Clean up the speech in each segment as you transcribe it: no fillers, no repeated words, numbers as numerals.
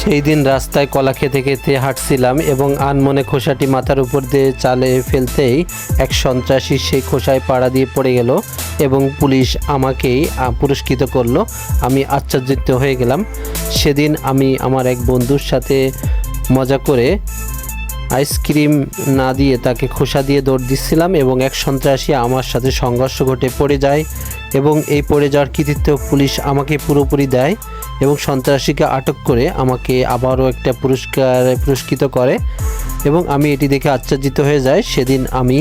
সেই দিন রাস্তায় কলা খেতে খেতে হাঁটছিলাম এবং আনমনে খোসাটি মাথার উপর দিয়ে চালে ফেলতেই এক সন্ত্রাসী সেই খোসায় পাড়া দিয়ে পড়ে গেল এবং পুলিশ আমাকেই পুরস্কৃত করলো। আমি আশ্চর্যিত হয়ে গেলাম। সেদিন আমি আমার এক বন্ধুর সাথে মজা করে আইসক্রিম না দিয়ে তাকে খোসা দিয়ে দৌড় দিচ্ছিলাম এবং এক সন্ত্রাসী আমার সাথে সংঘর্ষ ঘটে পড়ে যায় এবং এই পড়ে যাওয়ার কৃতিত্ব পুলিশ আমাকে পুরোপুরি দেয় এবং সন্ত্রাসীকে আটক করে আমাকে আবারও একটা পুরস্কৃত করে এবং আমি এটি দেখে আশ্চর্যিত হয়ে যাই। সেদিন আমি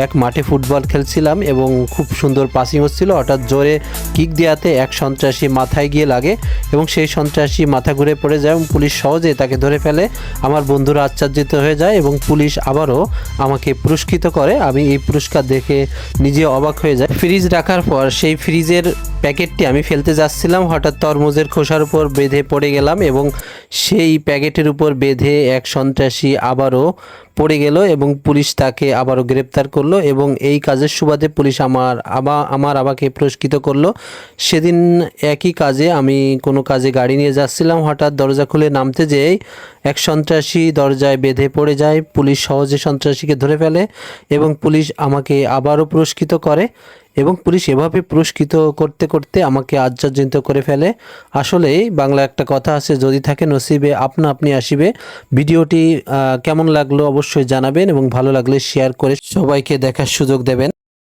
এক মাঠে ফুটবল খেলছিলাম এবং খুব সুন্দর পাসিং হচ্ছিল, হঠাৎ জোরে কিক দেওয়াতে এক সন্ত্রাসী মাথায় গিয়ে লাগে এবং সেই সন্ত্রাসী মাথা ঘুরে পড়ে যায় এবং পুলিশ সহজে তাকে ধরে ফেলে। আমার বন্ধুরা আশ্চর্যিত হয়ে যায় এবং পুলিশ আবারও আমাকে পুরস্কৃত করে। আমি এই পুরস্কার দেখে নিজে অবাক হয়ে যাই। ফ্রিজ রাখার পর সেই ফ্রিজের প্যাকেটটি আমি ফেলতে যাচ্ছিলাম, হঠাৎ তরমুজের খোসার উপর বেঁধে পড়ে গেলাম এবং সেই প্যাকেটের উপর বেঁধে এক সন্ত্রাসী আবারও পড়ে গেল এবং পুলিশ তাকে আবারও গ্রেপ্তার করলো এবং এই কাজের সুবাদে পুলিশ আমাকে পুরস্কৃত করলো। সেদিন একই কাজে আমি কোনো কাজে গাড়ি নিয়ে যাচ্ছিলাম, হঠাৎ দরজা খুলে নামতে যেয়েই এক সন্ত্রাসী দরজায় বেঁধে পড়ে যায়। পুলিশ সহজে সন্ত্রাসীকে ধরে ফেলে এবং পুলিশ আমাকে আবারও পুরস্কৃত করে এবং পুলিশ এভাবে পুরস্কৃত করতে করতে আমাকে আশ্চর্যিত করে ফেলে। আসলেই বাংলা একটা কথা আছে, যদি থাকে নসিবে আপনা আপনি আসিবে। ভিডিওটি কেমন লাগলো অবশ্যই জানাবেন এবং ভালো লাগলে শেয়ার করে সবাইকে দেখার সুযোগ দেবেন।